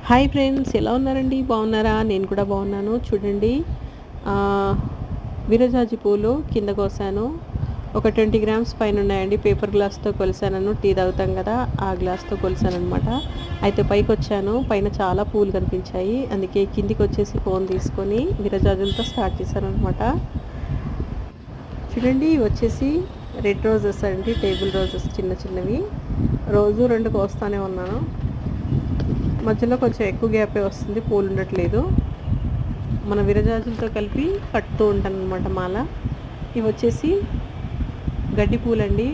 Hi friends, ఎలా ఉన్నారండి? బాగున్నారా? నేను కూడా బాగున్నాను. చూడండి, విరజాజి పూలు కింద కోసాను. ఒక 20 గ్రామ్స్ పైన ఉన్నాయండి. పేపర్ గ్లాస్తో కొలిసాను. టీ తాగుతాం కదా, ఆ గ్లాస్తో కొలిసాను అనమాట. అయితే పైకి వచ్చాను. పైన చాలా పూలు కనిపించాయి. అందుకే కిందికి వచ్చేసి ఫోన్ తీసుకొని విరజాజులతో స్టార్ట్ చేశాను అనమాట. చూడండి, వచ్చేసి రెడ్ రోజెస్ అండి, టేబుల్ రోజెస్ చిన్న చిన్నవి. రోజు 2 కోస్తానే ఉన్నాను. మధ్యలో కొంచెం ఎక్కువ గ్యాపే వస్తుంది, పూలు ఉండట్లేదు. మన విరజాజులతో కలిపి కట్టుతూ ఉంటాను అనమాట మాల. ఇవి వచ్చేసి గడ్డి పూలండి.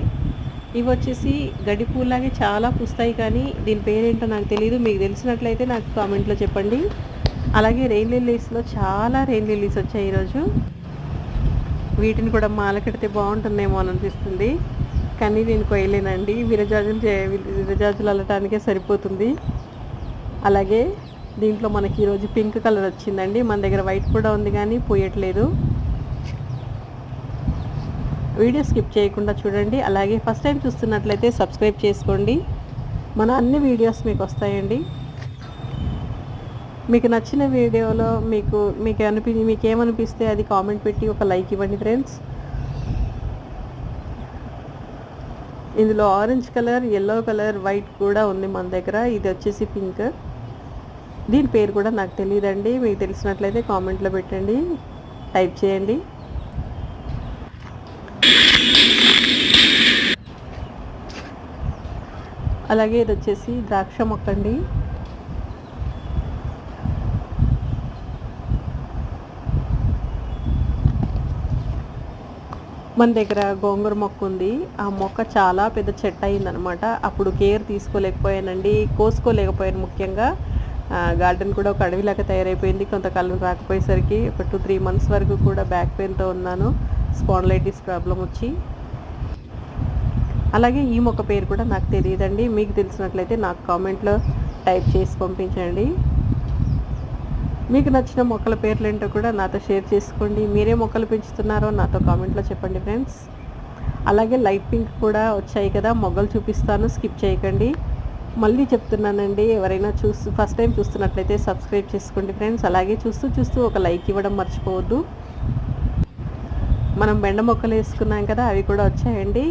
ఇవి వచ్చేసి గడ్డి పూలాగే చాలా పూస్తాయి, కానీ దీని పేరేంటో నాకు తెలియదు. మీకు తెలిసినట్లయితే నాకు కామెంట్లో చెప్పండి. అలాగే రెయిన్ లిల్లీస్లో చాలా రెయిన్ లిల్లీస్ వచ్చాయి ఈరోజు. వీటిని కూడా మాల కడితే బాగుంటుందేమో అని అనిపిస్తుంది, కానీ నేను కొయ్యలేనండి. విరజాజులు అల్లటానికే సరిపోతుంది. అలాగే దీంట్లో మనకి ఈరోజు పింక్ కలర్ వచ్చిందండి. మన దగ్గర వైట్ కూడా ఉంది, కానీ పోయట్లేదు. వీడియో స్కిప్ చేయకుండా చూడండి. అలాగే ఫస్ట్ టైం చూస్తున్నట్లయితే సబ్స్క్రైబ్ చేసుకోండి. మన అన్ని వీడియోస్ మీకు వస్తాయండి. మీకు నచ్చిన వీడియోలో మీకేమనిపిస్తే అది కామెంట్ పెట్టి ఒక లైక్ ఇవ్వండి ఫ్రెండ్స్. ఇందులో orange colour, yellow colour, white కూడా ఉంది మన దగ్గర. ఇది వచ్చేసి పింక్. దీని పేరు కూడా నాకు తెలియదండి. మీకు తెలిసినట్లయితే కామెంట్లో పెట్టండి, టైప్ చేయండి. అలాగే ఇది వచ్చేసి ద్రాక్ష మొక్క అండి. మన దగ్గర గోంగూర మొక్క ఉంది. ఆ మొక్క చాలా పెద్ద చెట్టు అయిందనమాట. అప్పుడు కేర్ తీసుకోలేకపోయానండి, కోసుకోలేకపోయాను. ముఖ్యంగా గార్డెన్ కూడా ఒక అడవిలాగా తయారైపోయింది. కొంతకాలం రాకపోయేసరికి ఒక 2-3 మంత్స్ వరకు కూడా బ్యాక్ పెయిన్తో ఉన్నాను, స్పాండిలైటిస్ ప్రాబ్లం వచ్చి. అలాగే ఈ మొక్క పేరు కూడా నాకు తెలియదండి. మీకు తెలిసినట్లయితే నాకు కామెంట్లో టైప్ చేసి పంపించండి. మీకు నచ్చిన మొక్కల పేర్లు ఏంటో కూడా నాతో షేర్ చేసుకోండి. మీరే మొక్కలు పెంచుతున్నారో నాతో కామెంట్లో చెప్పండి ఫ్రెండ్స్. అలాగే లైట్ పింక్ కూడా వచ్చాయి కదా, మొగ్గలు చూపిస్తాను, స్కిప్ చేయకండి. మళ్ళీ చెప్తున్నానండి, ఎవరైనా ఫస్ట్ టైం చూస్తున్నట్లయితే సబ్స్క్రైబ్ చేసుకోండి ఫ్రెండ్స్. అలాగే చూస్తూ ఒక లైక్ ఇవ్వడం మర్చిపోవద్దు. మనం బెండ మొక్కలు వేసుకున్నాం కదా, అవి కూడా వచ్చాయండి.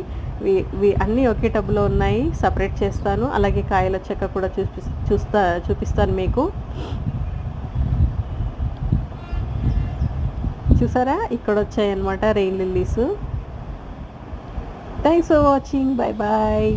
అన్నీ ఒకే టబ్లో ఉన్నాయి, సపరేట్ చేస్తాను. అలాగే కాయల చెక్క కూడా చూపిస్తాను మీకు. చూసారా, ఇక్కడ వచ్చాయన్నమాట rain lilies. Thanks for watching. Bye bye.